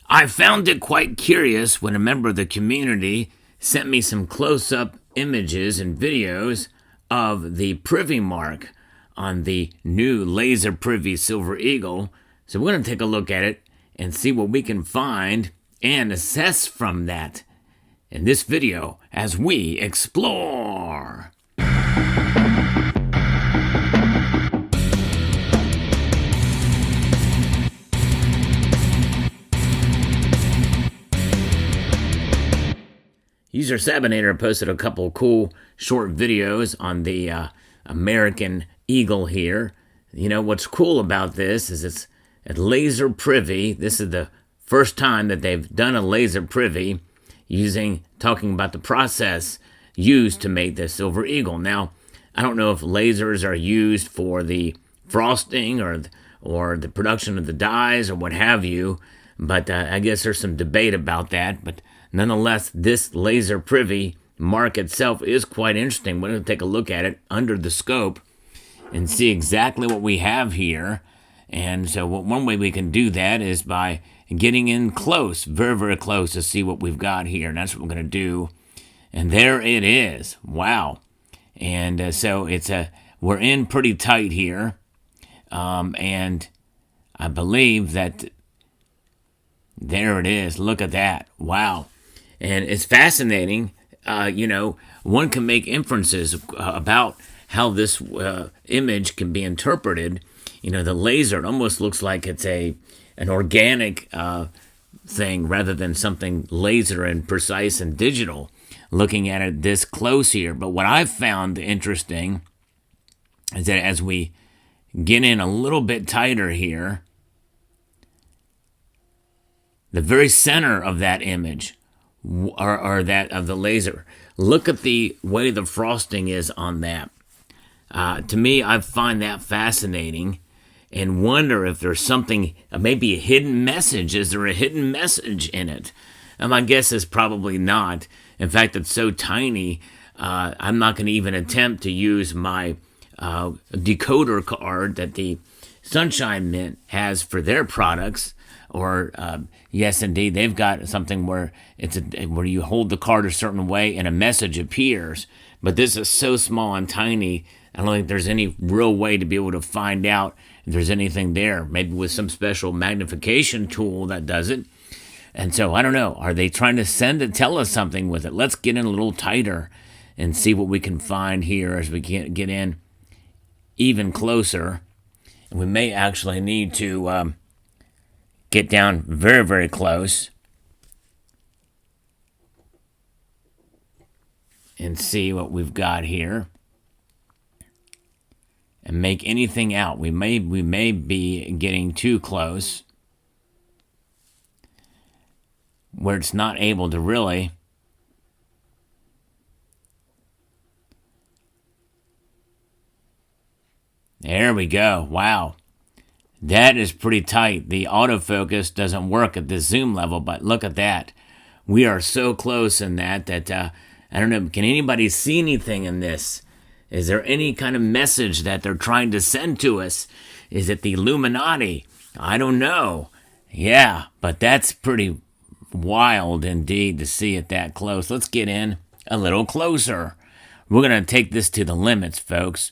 I found it quite curious when a member of the community sent me some close up images and videos of the Privy mark on the new laser Privy Silver Eagle. So we're going to take a look at it and see what we can find and assess from that in this video as we explore. User Sabinator posted a couple cool short videos on the American Eagle here. You know, what's cool about this is it's a laser Privy. This is the first time that they've done a laser Privy talking about the process used to make the Silver Eagle. Now, I don't know if lasers are used for the frosting or the production of the dyes or what have you, but I guess there's some debate about that. But nonetheless, this laser Privy mark itself is quite interesting. We're going to take a look at it under the scope and see exactly what we have here. And so one way we can do that is by getting in close, very, very close, to see what we've got here. And that's what we're going to do. And there it is. Wow. And so we're in pretty tight here. And I believe that there it is. Look at that. Wow. And it's fascinating. One can make inferences about how this image can be interpreted. You know, the laser, it almost looks like it's an organic thing rather than something laser and precise and digital, looking at it this close here. But what I've found interesting is that as we get in a little bit tighter here, the very center of that image, or that of the laser, look at the way the frosting is on that. To me, I find that fascinating and wonder if there's something, maybe a hidden message. Is there a hidden message in it? My guess is probably not. In fact, it's so tiny, I'm not going to even attempt to use my decoder card that the Sunshine Mint has for their products. Or yes, indeed, they've got something where where you hold the card a certain way and a message appears. But this is so small and tiny, I don't think there's any real way to be able to find out if there's anything there. Maybe with some special magnification tool that does it. And so I don't know. Are they trying to tell us something with it? Let's get in a little tighter and see what we can find here as we get in even closer. And we may actually need to get down very, very close and see what we've got here and make anything out. We may be getting too close where it's not able to really. There we go. Wow. That is pretty tight. The autofocus doesn't work at the zoom level, but look at that. We are so close in that I don't know, can anybody see anything in this? Is there any kind of message that they're trying to send to us? Is it the Illuminati? I don't know. Yeah, but that's pretty wild indeed to see it that close. Let's get in a little closer. We're going to take this to the limits, folks.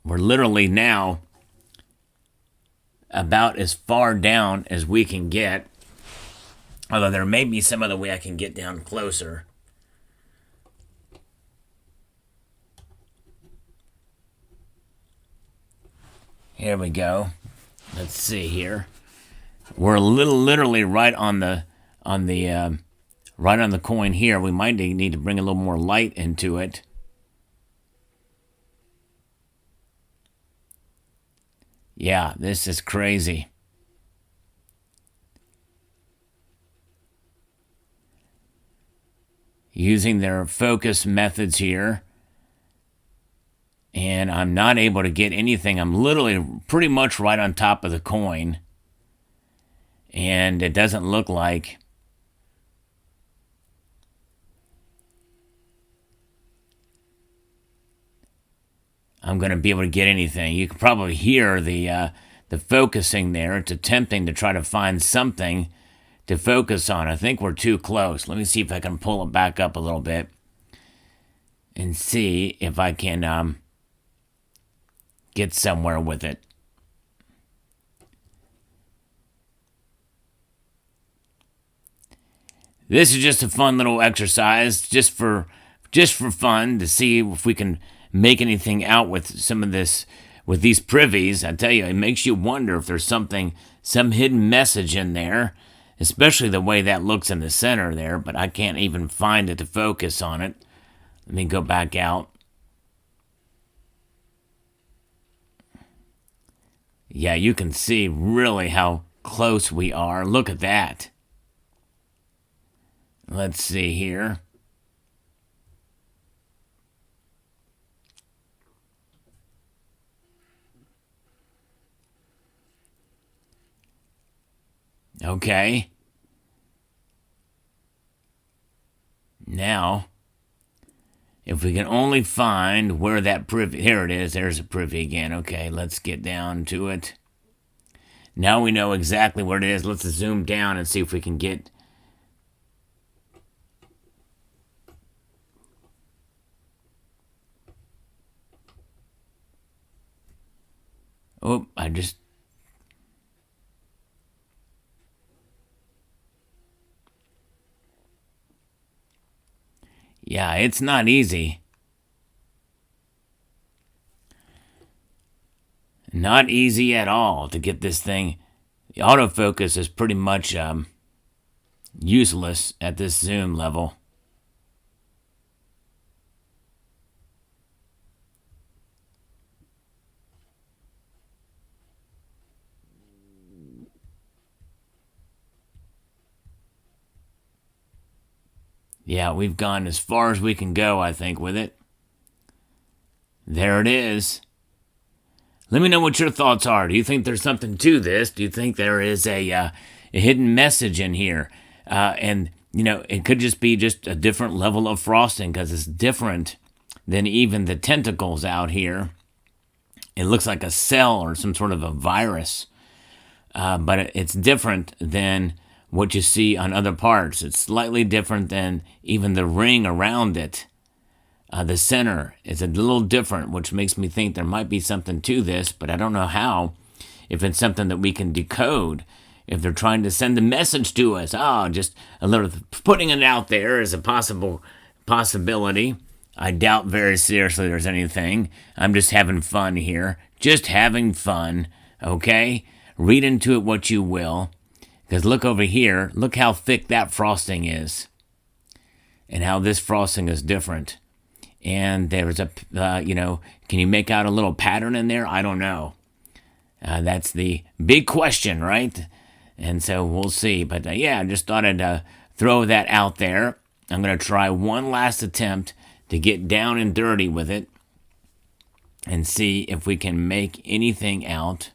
We're literally now about as far down as we can get. Although there may be some other way I can get down closer. Here we go. Let's see here. We're literally right on the coin here. We might need to bring a little more light into it. Yeah, this is crazy. Using their focus methods here. And I'm not able to get anything. I'm literally pretty much right on top of the coin. And it doesn't look like I'm going to be able to get anything. You can probably hear the focusing there. It's attempting to try to find something to focus on. I think we're too close. Let me see if I can pull it back up a little bit and see if I can get somewhere with it. This is just a fun little exercise, just for fun, to see if we can make anything out with some of this, with these privies. I tell you, it makes you wonder if there's some hidden message in there, especially the way that looks in the center there, but I can't even find it to focus on it. Let me go back out. Yeah, you can see really how close we are. Look at that. Let's see here. Okay. Now, if we can only find where that privy... Here it is. There's a privy again. Okay, let's get down to it. Now we know exactly what it is. Let's zoom down and see if we can get... Oh, I just... Yeah, it's not easy. Not easy at all to get this thing. The autofocus is pretty much useless at this zoom level. Yeah, we've gone as far as we can go, I think, with it. There it is. Let me know what your thoughts are. Do you think there's something to this? Do you think there is a hidden message in here? And, you know, it could just be just a different level of frosting because it's different than even the tentacles out here. It looks like a cell or some sort of a virus. But it's different than what you see on other parts. It's slightly different than even the ring around it. The center is a little different, which makes me think there might be something to this, but I don't know how. If it's something that we can decode, if they're trying to send a message to us, just a little putting it out there as a possibility. I doubt very seriously there's anything. I'm just having fun here. Just having fun, okay? Read into it what you will. Because look over here, look how thick that frosting is. And how this frosting is different. And there's a, can you make out a little pattern in there? I don't know. That's the big question, right? And so we'll see. But I just thought I'd throw that out there. I'm going to try one last attempt to get down and dirty with it. And see if we can make anything out.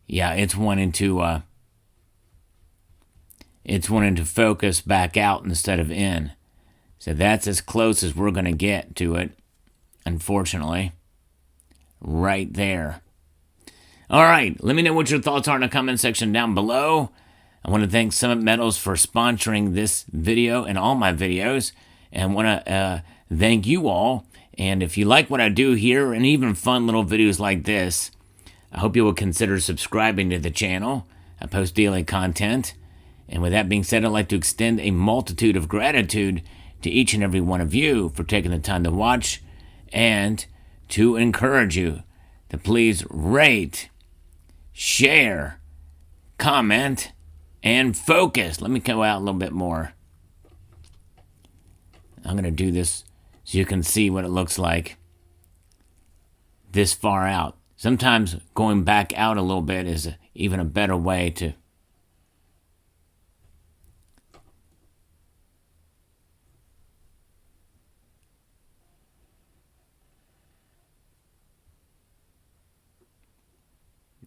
Yeah, it's wanting to focus back out instead of in. So that's as close as we're going to get to it, unfortunately. Right there. All right, let me know what your thoughts are in the comment section down below. I want to thank Summit Metals for sponsoring this video and all my videos. And want to thank you all. And if you like what I do here, and even fun little videos like this, I hope you will consider subscribing to the channel. I post daily content. And with that being said, I'd like to extend a multitude of gratitude to each and every one of you for taking the time to watch, and to encourage you to please rate, share, comment, and focus. Let me go out a little bit more. I'm going to do this so you can see what it looks like this far out. Sometimes going back out a little bit is even a better way to...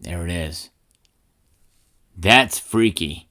There it is. That's freaky.